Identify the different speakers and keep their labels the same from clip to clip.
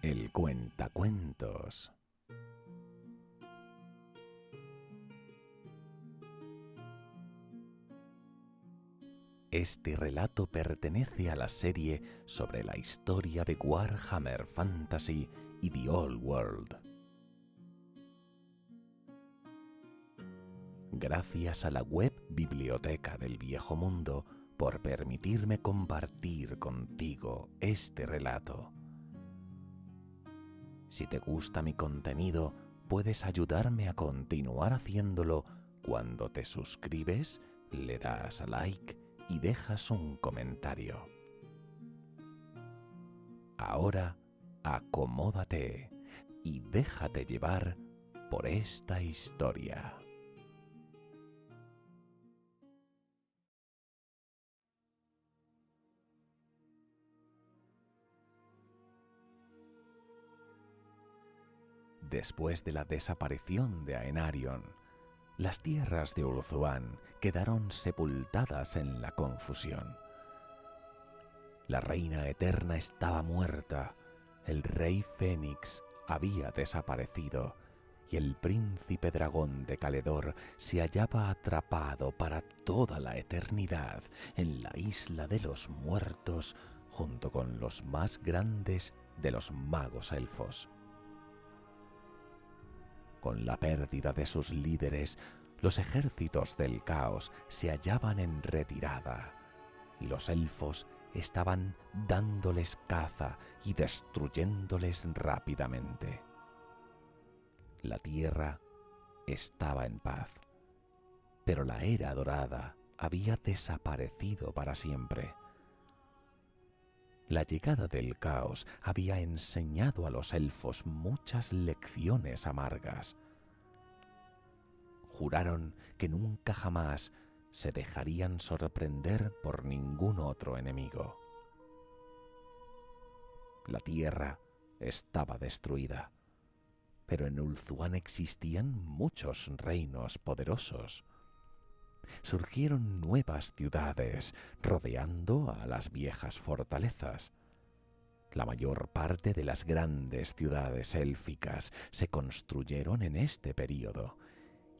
Speaker 1: El Cuentacuentos. Este relato pertenece a la serie sobre la historia de Warhammer Fantasy y The Old World. Gracias a la web Biblioteca del Viejo Mundo por permitirme compartir contigo este relato. Si te gusta mi contenido, puedes ayudarme a continuar haciéndolo cuando te suscribes, le das a like y dejas un comentario. Ahora, acomódate y déjate llevar por esta historia. Después de la desaparición de Aenarion, las tierras de Ulthuan quedaron sepultadas en la confusión. La reina eterna estaba muerta, el rey Fénix había desaparecido y el príncipe dragón de Caledor se hallaba atrapado para toda la eternidad en la isla de los muertos junto con los más grandes de los magos elfos. Con la pérdida de sus líderes, los ejércitos del caos se hallaban en retirada y los elfos estaban dándoles caza y destruyéndoles rápidamente. La tierra estaba en paz, pero la era dorada había desaparecido para siempre. La llegada del caos había enseñado a los elfos muchas lecciones amargas. Juraron que nunca jamás se dejarían sorprender por ningún otro enemigo. La tierra estaba destruida, pero en Ulthuan existían muchos reinos poderosos. Surgieron nuevas ciudades rodeando a las viejas fortalezas. La mayor parte de las grandes ciudades élficas se construyeron en este período,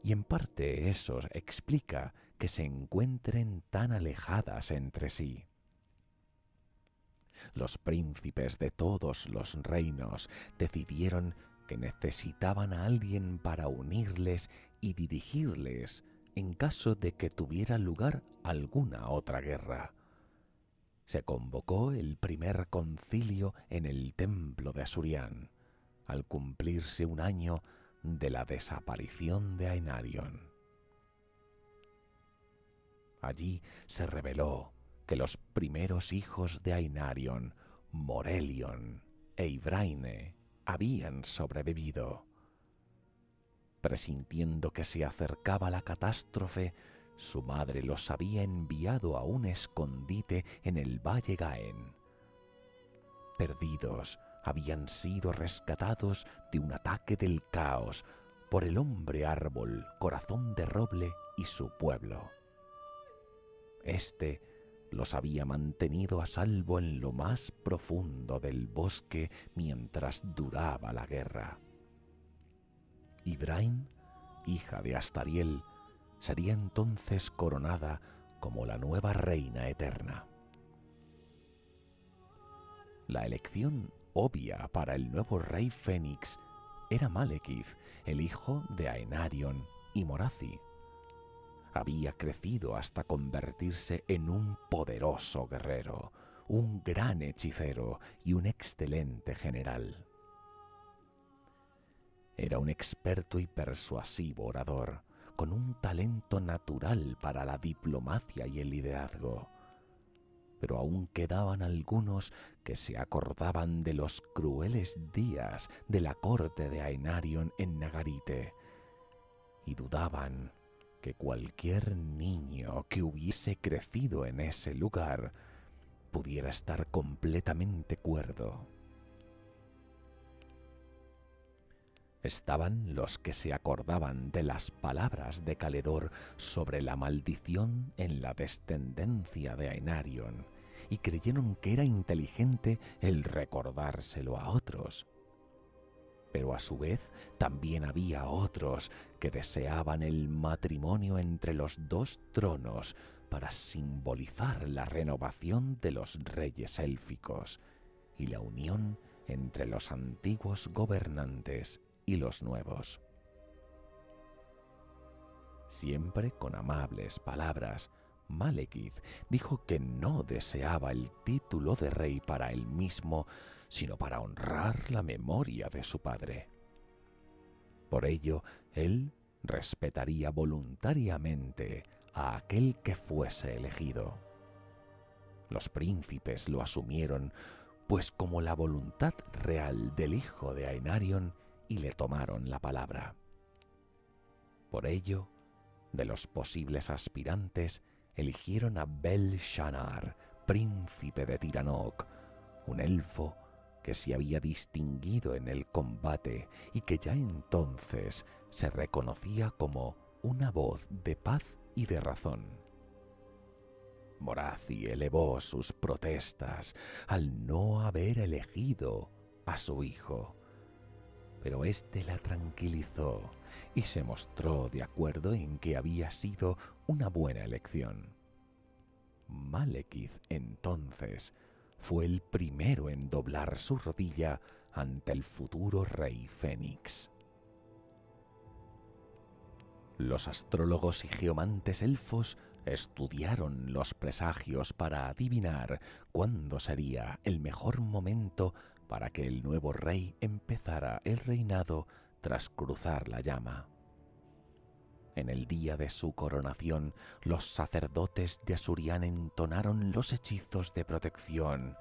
Speaker 1: y en parte eso explica que se encuentren tan alejadas entre sí. Los príncipes de todos los reinos decidieron que necesitaban a alguien para unirles y dirigirles en caso de que tuviera lugar alguna otra guerra. Se convocó el primer concilio en el templo de Asuryan, al cumplirse un año de la desaparición de Aenarion. Allí se reveló que los primeros hijos de Aenarion, Morelion e Ybraine, habían sobrevivido. Presintiendo que se acercaba la catástrofe, su madre los había enviado a un escondite en el Valle Gaen. Perdidos, habían sido rescatados de un ataque del caos por el hombre árbol, corazón de roble y su pueblo. Este los había mantenido a salvo en lo más profundo del bosque mientras duraba la guerra. Ybraine, hija de Astariel, sería entonces coronada como la nueva reina eterna. La elección obvia para el nuevo rey Fénix era Malekith, el hijo de Aenarion y Morathi. Había crecido hasta convertirse en un poderoso guerrero, un gran hechicero y un excelente general. Era un experto y persuasivo orador, con un talento natural para la diplomacia y el liderazgo. Pero aún quedaban algunos que se acordaban de los crueles días de la corte de Aenarion en Nagarite y dudaban que cualquier niño que hubiese crecido en ese lugar pudiera estar completamente cuerdo. Estaban los que se acordaban de las palabras de Caledor sobre la maldición en la descendencia de Aenarion y creyeron que era inteligente el recordárselo a otros, Pero a su vez también había otros que deseaban el matrimonio entre los dos tronos para simbolizar la renovación de los reyes élficos y la unión entre los antiguos gobernantes y los nuevos. Siempre con amables palabras, Malekith dijo que no deseaba el título de rey para él mismo, sino para honrar la memoria de su padre. Por ello, él respetaría voluntariamente a aquel que fuese elegido. Los príncipes lo asumieron, pues como la voluntad real del hijo de Aenarion, y le tomaron la palabra. Por ello, de los posibles aspirantes, eligieron a Bel-Shanar, príncipe de Tiranoc, un elfo que se había distinguido en el combate y que ya entonces se reconocía como una voz de paz y de razón. Morathi elevó sus protestas al no haber elegido a su hijo, pero éste la tranquilizó y se mostró de acuerdo en que había sido una buena elección. Malekith entonces fue el primero en doblar su rodilla ante el futuro rey Fénix. Los astrólogos y geomantes elfos estudiaron los presagios para adivinar cuándo sería el mejor momento para que el nuevo rey empezara el reinado tras cruzar la llama. En el día de su coronación, los sacerdotes de Asuryan entonaron los hechizos de protección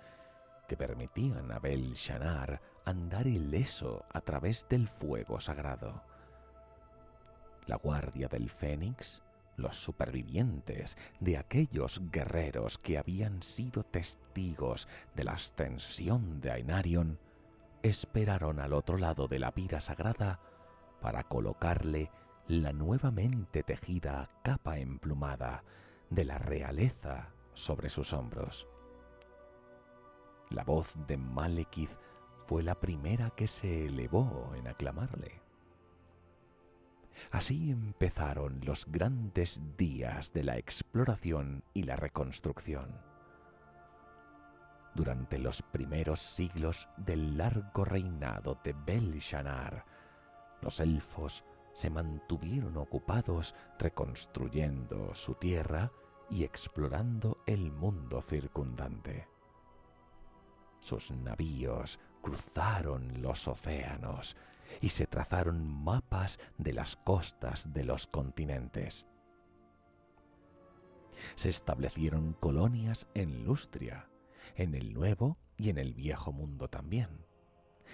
Speaker 1: que permitían a Bel-Shanar andar ileso a través del fuego sagrado. La guardia del Fénix, los supervivientes de aquellos guerreros que habían sido testigos de la ascensión de Aenarion, esperaron al otro lado de la pira sagrada para colocarle la nuevamente tejida capa emplumada de la realeza sobre sus hombros. La voz de Malekith fue la primera que se elevó en aclamarle. Así empezaron los grandes días de la exploración y la reconstrucción. Durante los primeros siglos del largo reinado de Bel-Shanar, los elfos se mantuvieron ocupados reconstruyendo su tierra y explorando el mundo circundante. Sus navíos cruzaron los océanos y se trazaron mapas de las costas de los continentes. Se establecieron colonias en Lustria, en el Nuevo y en el Viejo Mundo también.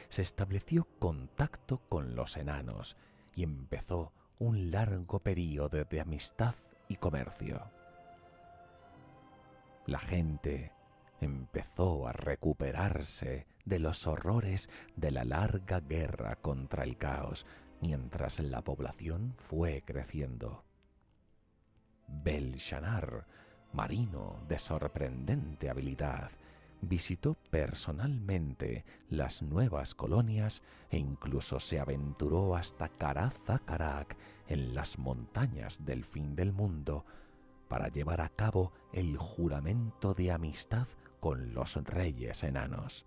Speaker 1: Se estableció contacto con los enanos y empezó un largo período de amistad y comercio. La gente empezó a recuperarse de los horrores de la larga guerra contra el caos, mientras la población fue creciendo. Bel-Shanar, marino de sorprendente habilidad, visitó personalmente las nuevas colonias e incluso se aventuró hasta Kara-Zakarak en las montañas del fin del mundo para llevar a cabo el juramento de amistad con los reyes enanos.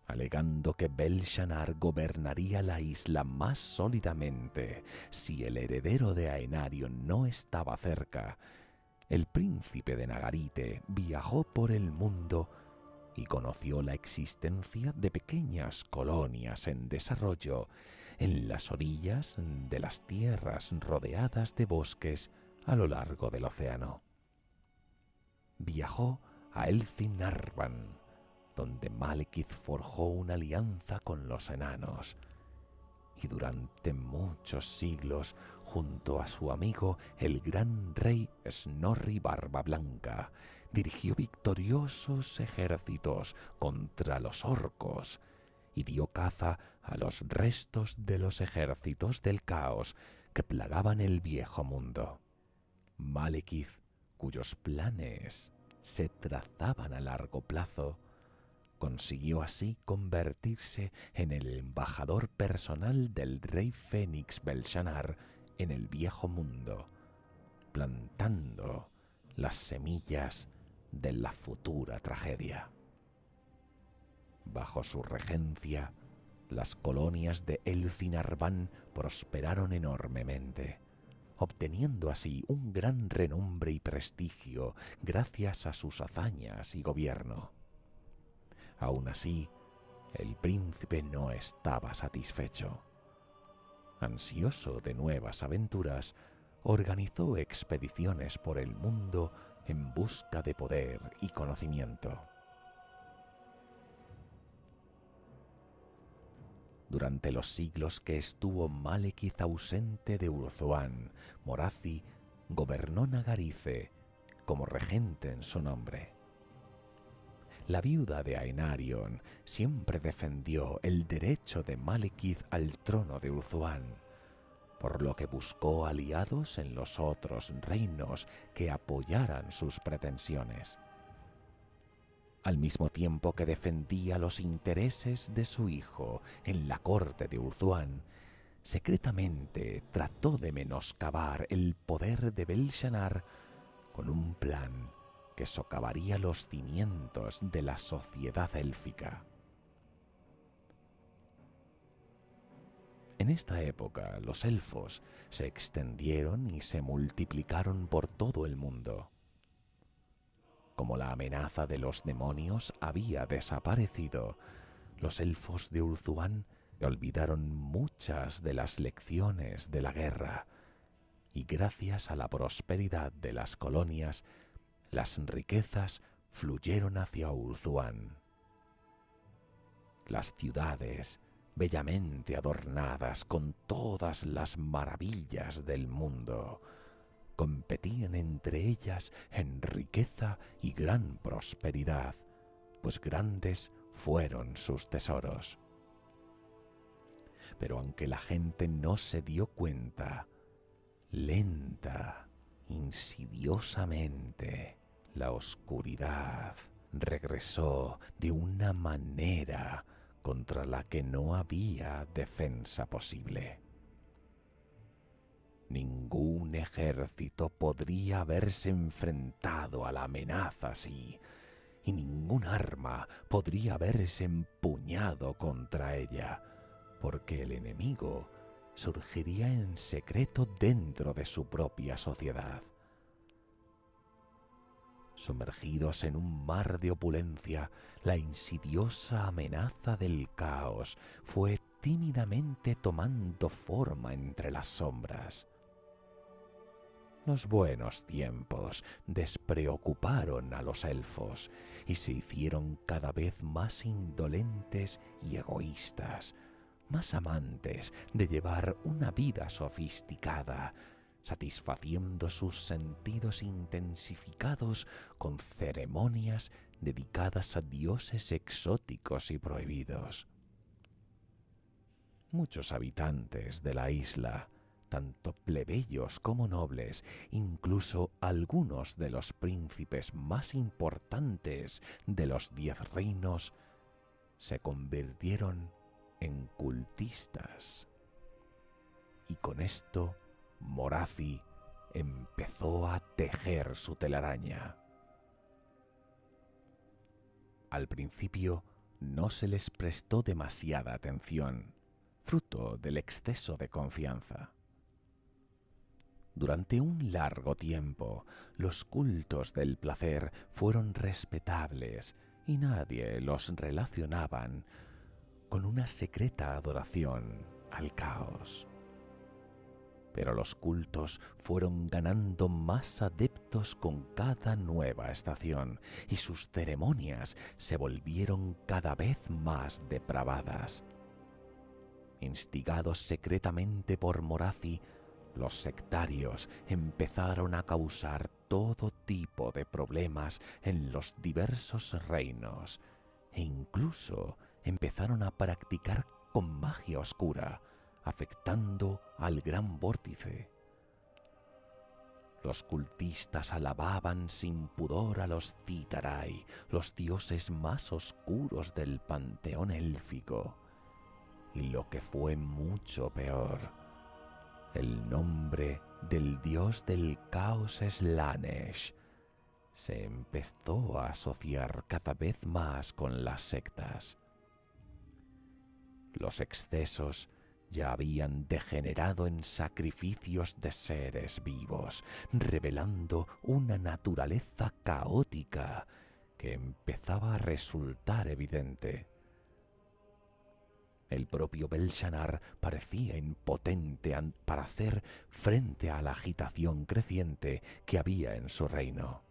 Speaker 1: Alegando que Bel-Shanar gobernaría la isla más sólidamente si el heredero de Aenarion no estaba cerca, el príncipe de Nagarite viajó por el mundo y conoció la existencia de pequeñas colonias en desarrollo en las orillas de las tierras rodeadas de bosques a lo largo del océano. Viajó a Elfin-Arvan, donde Malekith forjó una alianza con los enanos, y durante muchos siglos, junto a su amigo el gran rey Snorri Barba Blanca, dirigió victoriosos ejércitos contra los orcos y dio caza a los restos de los ejércitos del caos que plagaban el viejo mundo. Malekith, cuyos planes se trazaban a largo plazo, Consiguió así convertirse en el embajador personal del rey Fénix Belshazzar en el Viejo Mundo, plantando las semillas de la futura tragedia. Bajo su regencia, las colonias de Elfinarván prosperaron enormemente, obteniendo así un gran renombre y prestigio gracias a sus hazañas y gobierno. Aún así, el príncipe no estaba satisfecho. Ansioso de nuevas aventuras, organizó expediciones por el mundo en busca de poder y conocimiento. Durante los siglos que estuvo Malekith ausente de Ulthuan, Morathi gobernó Nagarice como regente en su nombre. La viuda de Aenarion siempre defendió el derecho de Malekith al trono de Ulthuan, por lo que buscó aliados en los otros reinos que apoyaran sus pretensiones. Al mismo tiempo que defendía los intereses de su hijo en la corte de Ulthuan, secretamente trató de menoscabar el poder de Belshazzar con un plan que socavaría los cimientos de la sociedad élfica. En esta época, los elfos se extendieron y se multiplicaron por todo el mundo. Como la amenaza de los demonios había desaparecido, los elfos de Ulthuan olvidaron muchas de las lecciones de la guerra, y gracias a la prosperidad de las colonias, las riquezas fluyeron hacia Ulthuan. Las ciudades, bellamente adornadas con todas las maravillas del mundo, competían entre ellas en riqueza y gran prosperidad, pues grandes fueron sus tesoros. Pero aunque la gente no se dio cuenta, lenta, insidiosamente, la oscuridad regresó de una manera contra la que no había defensa posible. Ningún ejército podría haberse enfrentado a la amenaza así, y ningún arma podría haberse empuñado contra ella, porque el enemigo surgiría en secreto dentro de su propia sociedad. Sumergidos en un mar de opulencia, la insidiosa amenaza del caos fue tímidamente tomando forma entre las sombras. Los buenos tiempos despreocuparon a los elfos y se hicieron cada vez más indolentes y egoístas, más amantes de llevar una vida sofisticada, satisfaciendo sus sentidos intensificados con ceremonias dedicadas a dioses exóticos y prohibidos. Muchos habitantes de la isla, tanto plebeyos como nobles, incluso algunos de los príncipes más importantes de los 10 reinos, se convirtieron en cultistas. Y con esto, Morathi empezó a tejer su telaraña. Al principio no se les prestó demasiada atención, fruto del exceso de confianza. Durante un largo tiempo, los cultos del placer fueron respetables y nadie los relacionaban con una secreta adoración al caos. Pero los cultos fueron ganando más adeptos con cada nueva estación y sus ceremonias se volvieron cada vez más depravadas. Instigados secretamente por Morathi, los sectarios empezaron a causar todo tipo de problemas en los diversos reinos e incluso empezaron a practicar con magia oscura, afectando al gran vórtice. Los cultistas alababan sin pudor a los Citarai, los dioses más oscuros del panteón élfico. Y lo que fue mucho peor, el nombre del dios del caos Slanesh se empezó a asociar cada vez más con las sectas. Los excesos ya habían degenerado en sacrificios de seres vivos, revelando una naturaleza caótica que empezaba a resultar evidente. El propio Belshazzar parecía impotente para hacer frente a la agitación creciente que había en su reino.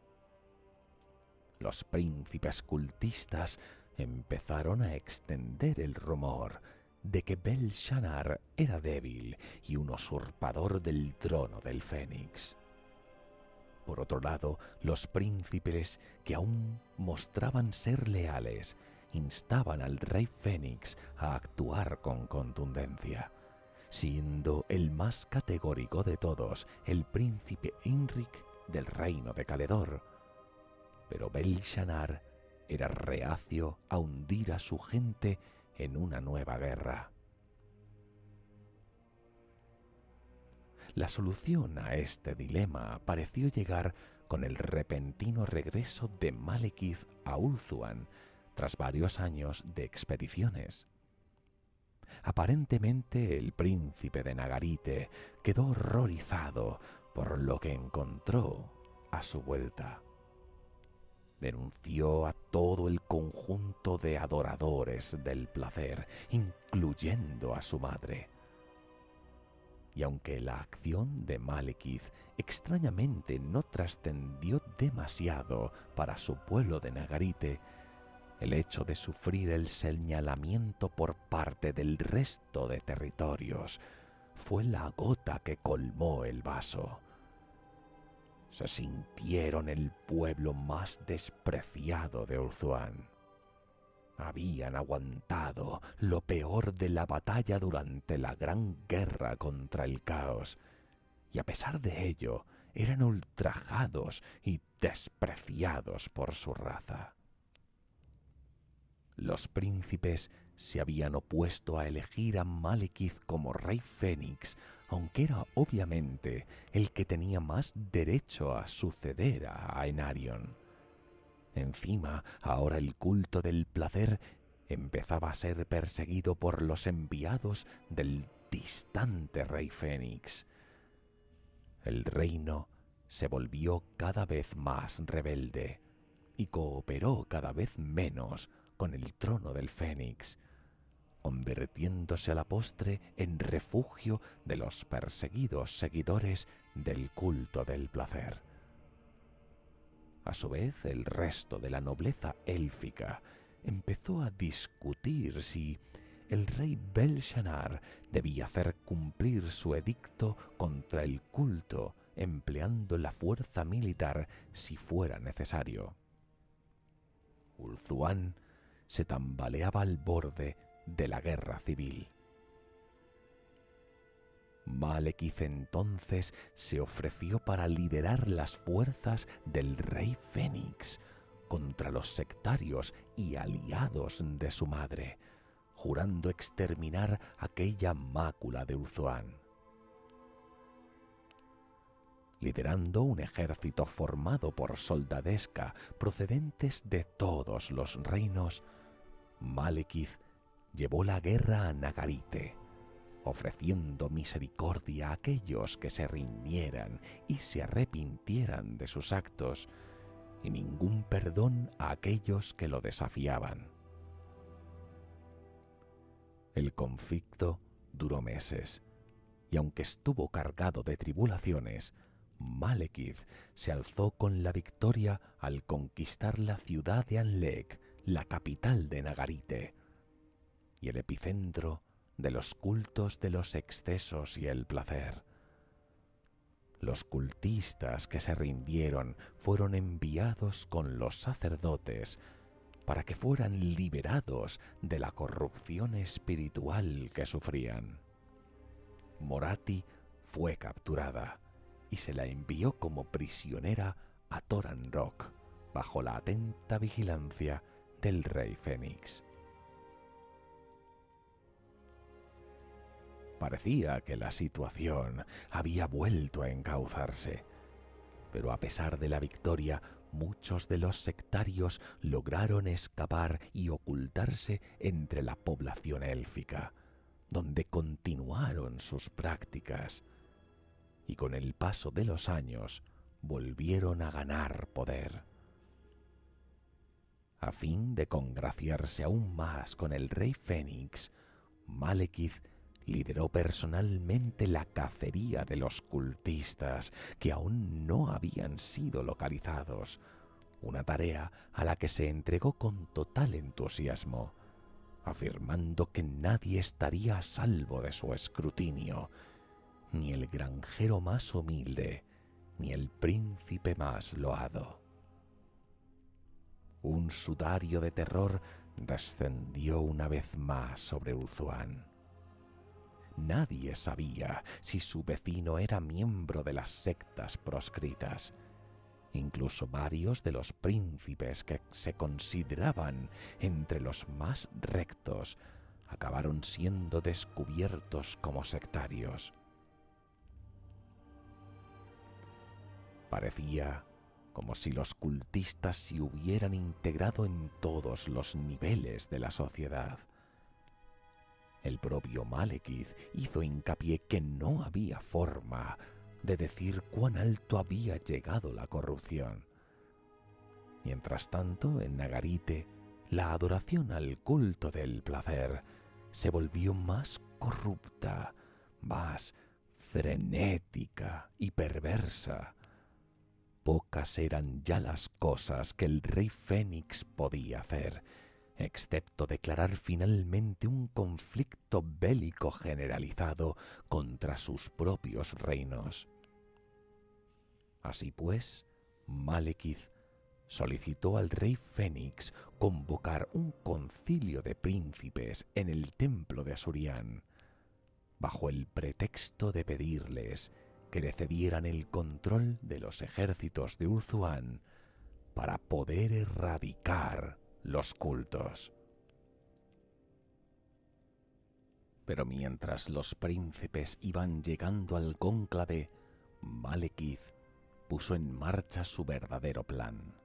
Speaker 1: Los príncipes cultistas empezaron a extender el rumor de que Belshazzar era débil y un usurpador del trono del Fénix. Por otro lado, los príncipes que aún mostraban ser leales instaban al rey Fénix a actuar con contundencia, siendo el más categórico de todos el príncipe Inric del reino de Caledor. Pero Belshazzar era reacio a hundir a su gente en una nueva guerra. La solución a este dilema pareció llegar con el repentino regreso de Malekith a Ulthuan tras varios años de expediciones. Aparentemente el príncipe de Nagarite quedó horrorizado por lo que encontró a su vuelta. Denunció a todo el conjunto de adoradores del placer, incluyendo a su madre. Y aunque la acción de Malekith extrañamente no trascendió demasiado para su pueblo de Nagarite, el hecho de sufrir el señalamiento por parte del resto de territorios fue la gota que colmó el vaso. Se sintieron el pueblo más despreciado de Ulthuan. Habían aguantado lo peor de la batalla durante la gran guerra contra el caos, y a pesar de ello eran ultrajados y despreciados por su raza. Los príncipes se habían opuesto a elegir a Malekith como rey Fénix, aunque era obviamente el que tenía más derecho a suceder a Aenarion. Encima, ahora el culto del placer empezaba a ser perseguido por los enviados del distante rey Fénix. El reino se volvió cada vez más rebelde y cooperó cada vez menos con el trono del Fénix, convirtiéndose a la postre en refugio de los perseguidos seguidores del culto del placer. A su vez, el resto de la nobleza élfica empezó a discutir si el rey Belshazzar debía hacer cumplir su edicto contra el culto empleando la fuerza militar si fuera necesario. Ulthuan se tambaleaba al borde de la guerra civil. Malekith entonces se ofreció para liderar las fuerzas del rey Fénix contra los sectarios y aliados de su madre, jurando exterminar aquella mácula de Ulthuan. Liderando un ejército formado por soldadesca procedentes de todos los reinos, Malekith llevó la guerra a Nagarite, ofreciendo misericordia a aquellos que se rindieran y se arrepintieran de sus actos, y ningún perdón a aquellos que lo desafiaban. El conflicto duró meses, y aunque estuvo cargado de tribulaciones, Malekith se alzó con la victoria al conquistar la ciudad de Anlek, la capital de Nagarite, y el epicentro de los cultos de los excesos y el placer. Los cultistas que se rindieron fueron enviados con los sacerdotes para que fueran liberados de la corrupción espiritual que sufrían. Morathi fue capturada y se la envió como prisionera a Toran Rock, bajo la atenta vigilancia del Rey Fénix. Parecía que la situación había vuelto a encauzarse, pero a pesar de la victoria, muchos de los sectarios lograron escapar y ocultarse entre la población élfica, donde continuaron sus prácticas, y con el paso de los años volvieron a ganar poder. A fin de congraciarse aún más con el Rey Fénix, Malekith lideró personalmente la cacería de los cultistas que aún no habían sido localizados, una tarea a la que se entregó con total entusiasmo, afirmando que nadie estaría a salvo de su escrutinio, ni el granjero más humilde, ni el príncipe más loado. Un sudario de terror descendió una vez más sobre Ulthuan. Nadie sabía si su vecino era miembro de las sectas proscritas. Incluso varios de los príncipes que se consideraban entre los más rectos acabaron siendo descubiertos como sectarios. Parecía como si los cultistas se hubieran integrado en todos los niveles de la sociedad. El propio Malekith hizo hincapié que no había forma de decir cuán alto había llegado la corrupción. Mientras tanto, en Nagarite, la adoración al culto del placer se volvió más corrupta, más frenética y perversa. Pocas eran ya las cosas que el Rey Fénix podía hacer, excepto declarar finalmente un conflicto bélico generalizado contra sus propios reinos. Así pues, Malekith solicitó al Rey Fénix convocar un concilio de príncipes en el templo de Asuryan, bajo el pretexto de pedirles que le cedieran el control de los ejércitos de Ulthuan para poder erradicar los cultos. Pero mientras los príncipes iban llegando al cónclave, Malekith puso en marcha su verdadero plan.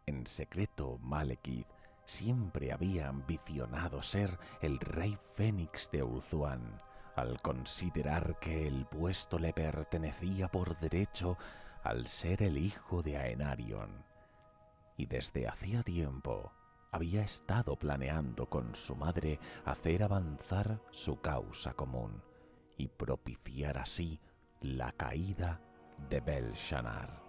Speaker 1: En secreto, Malekith siempre había ambicionado ser el Rey Fénix de Ulthuan, al considerar que el puesto le pertenecía por derecho al ser el hijo de Aenarion, y desde hacía tiempo había estado planeando con su madre hacer avanzar su causa común y propiciar así la caída de Bel-Shanar.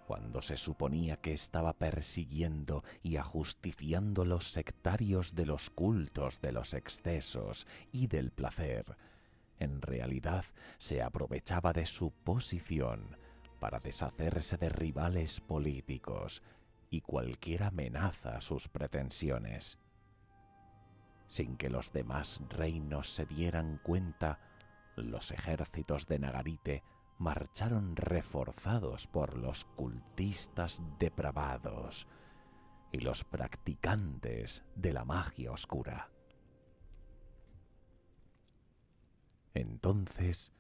Speaker 1: Cuando se suponía que estaba persiguiendo y ajusticiando los sectarios de los cultos de los excesos y del placer, en realidad se aprovechaba de su posición para deshacerse de rivales políticos y cualquier amenaza a sus pretensiones. Sin que los demás reinos se dieran cuenta, los ejércitos de Nagarite marcharon reforzados por los cultistas depravados y los practicantes de la magia oscura. Entonces,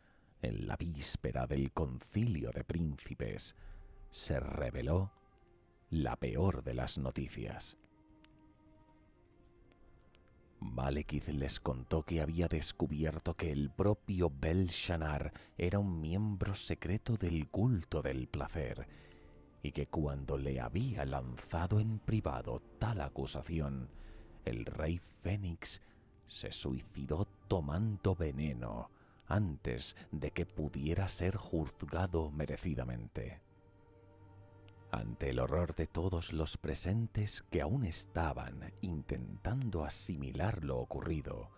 Speaker 1: en la víspera del concilio de príncipes, se reveló la peor de las noticias. Malekith les contó que había descubierto que el propio Bel-Shanar era un miembro secreto del culto del placer, y que cuando le había lanzado en privado tal acusación, el Rey Fénix se suicidó tomando veneno antes de que pudiera ser juzgado merecidamente. Ante el horror de todos los presentes, que aún estaban intentando asimilar lo ocurrido,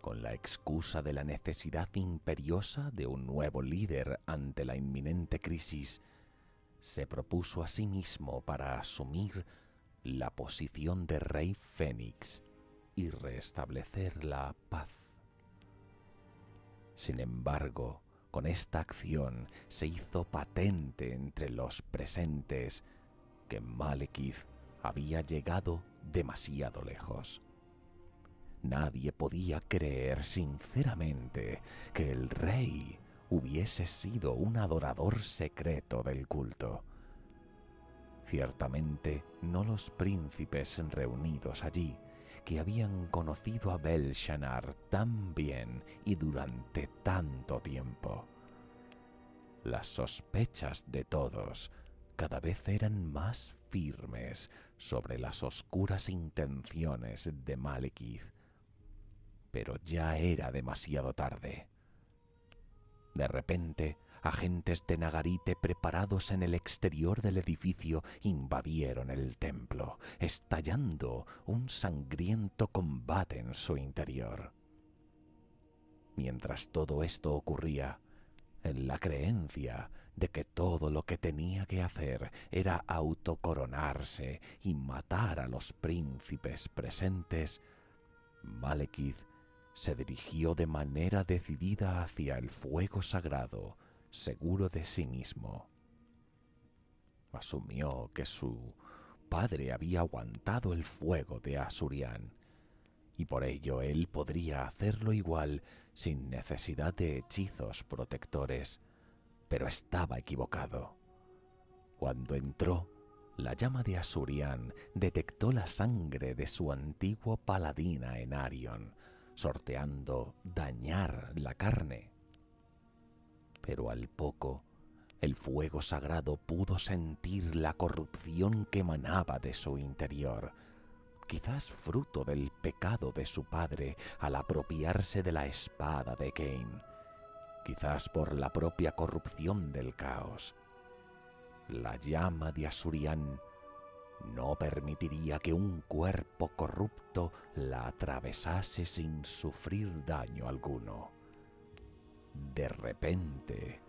Speaker 1: con la excusa de la necesidad imperiosa de un nuevo líder ante la inminente crisis, se propuso a sí mismo para asumir la posición de Rey Fénix y restablecer la paz. Sin embargo, Con esta acción se hizo patente entre los presentes que Malekith había llegado demasiado lejos. Nadie podía creer sinceramente que el rey hubiese sido un adorador secreto del culto. Ciertamente no los príncipes reunidos allí, que habían conocido a Belshazzar tan bien y durante tanto tiempo. Las sospechas de todos cada vez eran más firmes sobre las oscuras intenciones de Malekith, pero ya era demasiado tarde. De repente, agentes de Nagarite preparados en el exterior del edificio invadieron el templo, estallando un sangriento combate en su interior. Mientras todo esto ocurría, en la creencia de que todo lo que tenía que hacer era autocoronarse y matar a los príncipes presentes, Malekith se dirigió de manera decidida hacia el fuego sagrado, seguro de sí mismo. Asumió que su padre había aguantado el fuego de Asurian, y por ello él podría hacerlo igual sin necesidad de hechizos protectores, pero estaba equivocado. Cuando entró, la llama de Asurian detectó la sangre de su antiguo paladina Enarion, sorteando dañar la carne. Pero al poco, el fuego sagrado pudo sentir la corrupción que emanaba de su interior, quizás fruto del pecado de su padre al apropiarse de la espada de Cain, quizás por la propia corrupción del caos. La llama de Asurian no permitiría que un cuerpo corrupto la atravesase sin sufrir daño alguno. De repente,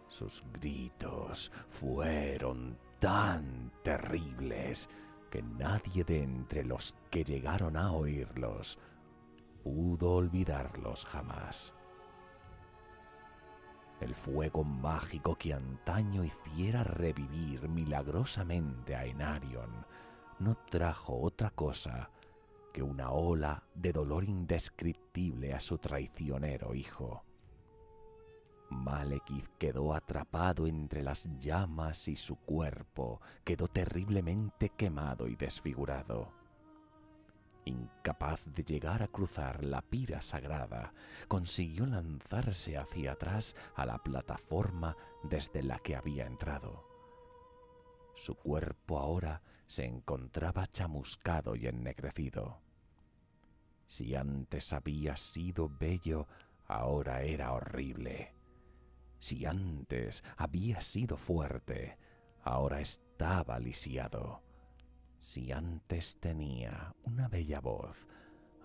Speaker 1: sus gritos fueron tan terribles que nadie de entre los que llegaron a oírlos pudo olvidarlos jamás. El fuego mágico que antaño hiciera revivir milagrosamente a Enarion no trajo otra cosa que una ola de dolor indescriptible a su traicionero hijo. Malekith quedó atrapado entre las llamas y su cuerpo quedó terriblemente quemado y desfigurado. Incapaz de llegar a cruzar la pira sagrada, consiguió lanzarse hacia atrás a la plataforma desde la que había entrado. Su cuerpo ahora se encontraba chamuscado y ennegrecido. Si antes había sido bello, ahora era horrible. Si antes había sido fuerte, ahora estaba lisiado. Si antes tenía una bella voz,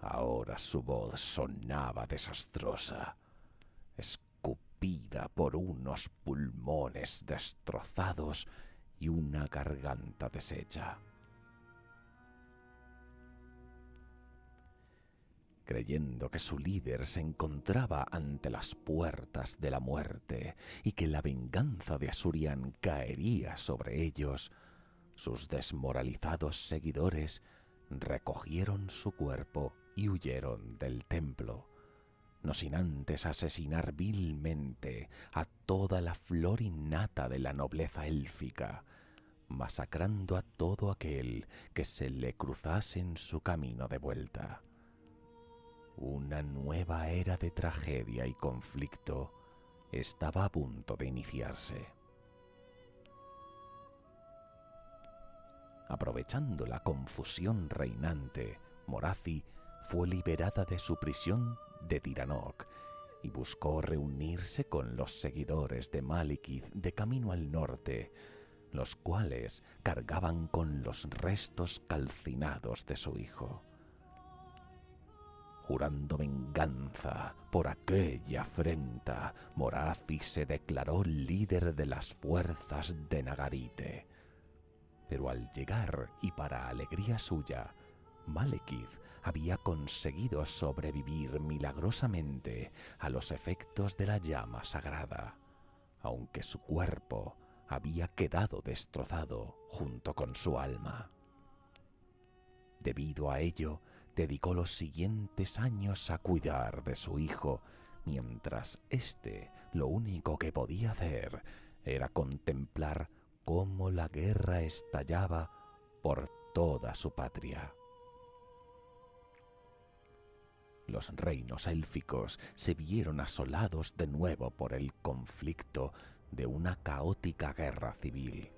Speaker 1: ahora su voz sonaba desastrosa, escupida por unos pulmones destrozados y una garganta deshecha. Creyendo que su líder se encontraba ante las puertas de la muerte y que la venganza de Asurian caería sobre ellos, sus desmoralizados seguidores recogieron su cuerpo y huyeron del templo, no sin antes asesinar vilmente a toda la flor innata de la nobleza élfica, masacrando a todo aquel que se le cruzase en su camino de vuelta. Una nueva era de tragedia y conflicto estaba a punto de iniciarse. Aprovechando la confusión reinante, Morathi fue liberada de su prisión de Tiranoc y buscó reunirse con los seguidores de Malekith de camino al norte, los cuales cargaban con los restos calcinados de su hijo. Jurando venganza por aquella afrenta, Morathi se declaró líder de las fuerzas de Nagarite. Pero al llegar, y para alegría suya, Malekith había conseguido sobrevivir milagrosamente a los efectos de la llama sagrada, aunque su cuerpo había quedado destrozado junto con su alma. Debido a ello, dedicó los siguientes años a cuidar de su hijo, mientras éste lo único que podía hacer era contemplar cómo la guerra estallaba por toda su patria. Los reinos élficos se vieron asolados de nuevo por el conflicto de una caótica guerra civil.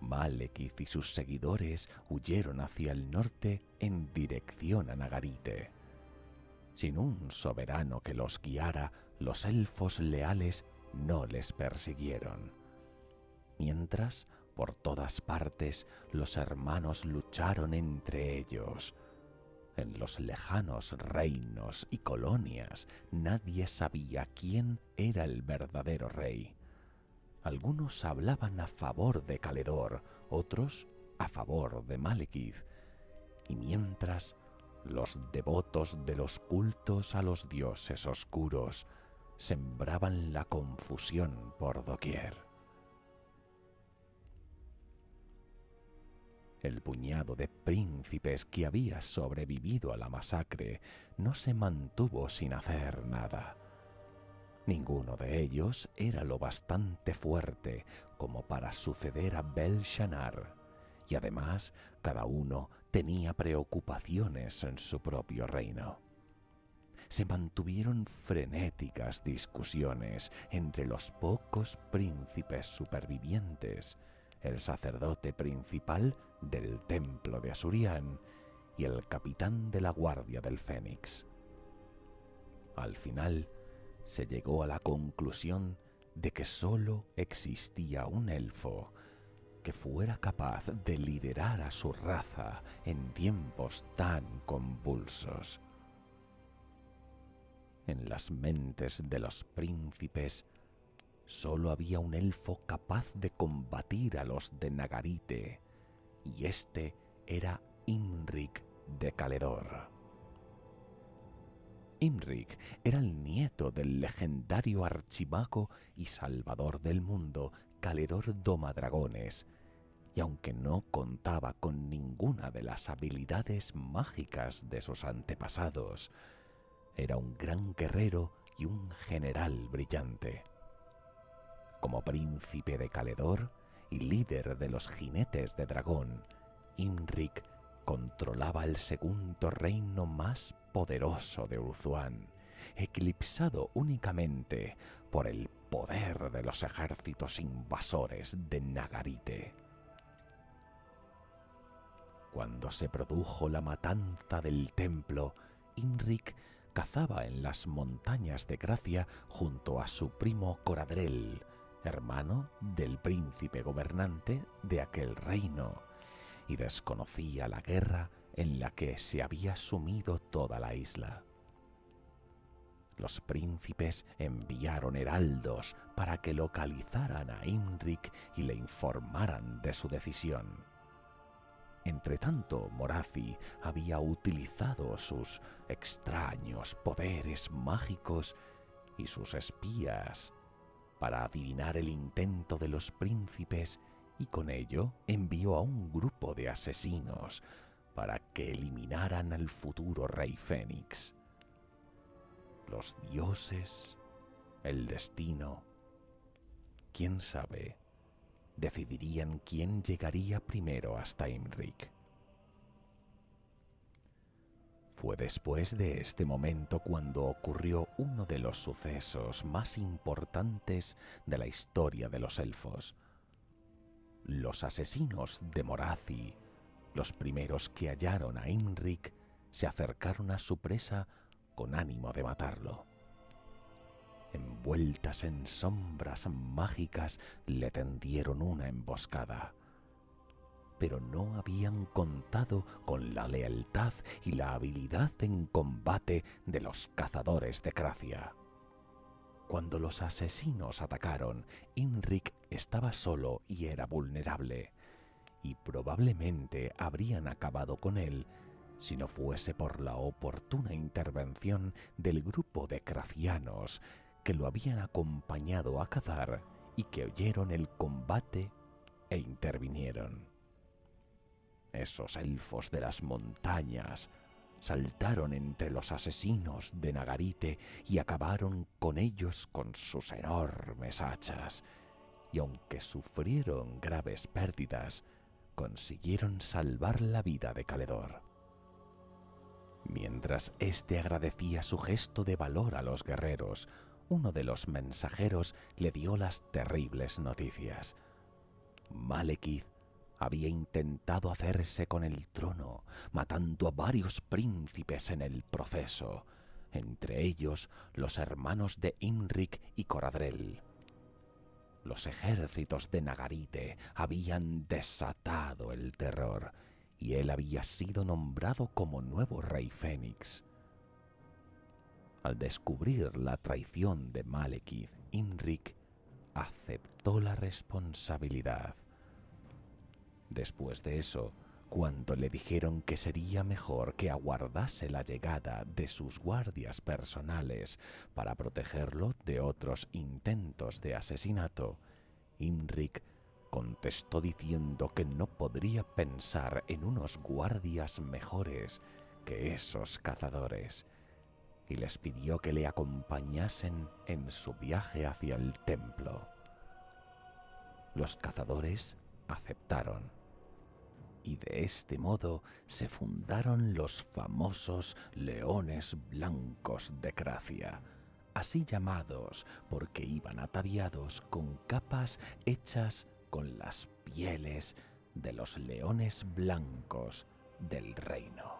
Speaker 1: Malekith y sus seguidores huyeron hacia el norte en dirección a Nagarite. Sin un soberano que los guiara, los elfos leales no les persiguieron. Mientras, por todas partes, los hermanos lucharon entre ellos. En los lejanos reinos y colonias nadie sabía quién era el verdadero rey. Algunos hablaban a favor de Caledor, otros a favor de Malekith, y mientras los devotos de los cultos a los dioses oscuros sembraban la confusión por doquier. El puñado de príncipes que había sobrevivido a la masacre no se mantuvo sin hacer nada. Ninguno de ellos era lo bastante fuerte como para suceder a Bel-Shanar, y además cada uno tenía preocupaciones en su propio reino. Se mantuvieron frenéticas discusiones entre los pocos príncipes supervivientes, el sacerdote principal del templo de Asurian y el capitán de la Guardia del Fénix. Al final, se llegó a la conclusión de que sólo existía un elfo que fuera capaz de liderar a su raza en tiempos tan convulsos. En las mentes de los príncipes sólo había un elfo capaz de combatir a los de Nagarite, y este era Imrik de Caledor. Imrik era el nieto del legendario archimago y salvador del mundo Caledor Domadragones, y aunque no contaba con ninguna de las habilidades mágicas de sus antepasados, era un gran guerrero y un general brillante. Como príncipe de Caledor y líder de los jinetes de dragón, Imrik controlaba el segundo reino más poderoso de Ulthuan, eclipsado únicamente por el poder de los ejércitos invasores de Nagarite. Cuando se produjo la matanza del templo, Imrik cazaba en las montañas de Gracia junto a su primo Coradrel, hermano del príncipe gobernante de aquel reino, y desconocía la guerra en la que se había sumido toda la isla. Los príncipes enviaron heraldos para que localizaran a Imrik y le informaran de su decisión. Entretanto, Morathi había utilizado sus extraños poderes mágicos y sus espías para adivinar el intento de los príncipes, y con ello envió a un grupo de asesinos para que eliminaran al futuro rey Fénix. Los dioses, el destino, quién sabe, decidirían quién llegaría primero hasta Imrik. Fue después de este momento cuando ocurrió uno de los sucesos más importantes de la historia de los elfos. Los asesinos de Morathi, los primeros que hallaron a Imrik, se acercaron a su presa con ánimo de matarlo. Envueltas en sombras mágicas, le tendieron una emboscada. Pero no habían contado con la lealtad y la habilidad en combate de los cazadores de Gracia. Cuando los asesinos atacaron, Imrik estaba solo y era vulnerable, y probablemente habrían acabado con él si no fuese por la oportuna intervención del grupo de cracianos que lo habían acompañado a cazar y que oyeron el combate e intervinieron. Esos elfos de las montañas saltaron entre los asesinos de Nagarite y acabaron con ellos con sus enormes hachas, y aunque sufrieron graves pérdidas, consiguieron salvar la vida de Caledor. Mientras éste agradecía su gesto de valor a los guerreros, uno de los mensajeros le dio las terribles noticias. Malekith había intentado hacerse con el trono, matando a varios príncipes en el proceso, entre ellos los hermanos de Imrik y Coradrel. Los ejércitos de Nagarite habían desatado el terror, y él había sido nombrado como nuevo rey Fénix. Al descubrir la traición de Malekith, Imrik aceptó la responsabilidad. Después de eso, cuando le dijeron que sería mejor que aguardase la llegada de sus guardias personales para protegerlo de otros intentos de asesinato, Imrik contestó diciendo que no podría pensar en unos guardias mejores que esos cazadores, y les pidió que le acompañasen en su viaje hacia el templo. Los cazadores aceptaron, y de este modo se fundaron los famosos leones blancos de Cracia, así llamados porque iban ataviados con capas hechas con las pieles de los leones blancos del reino.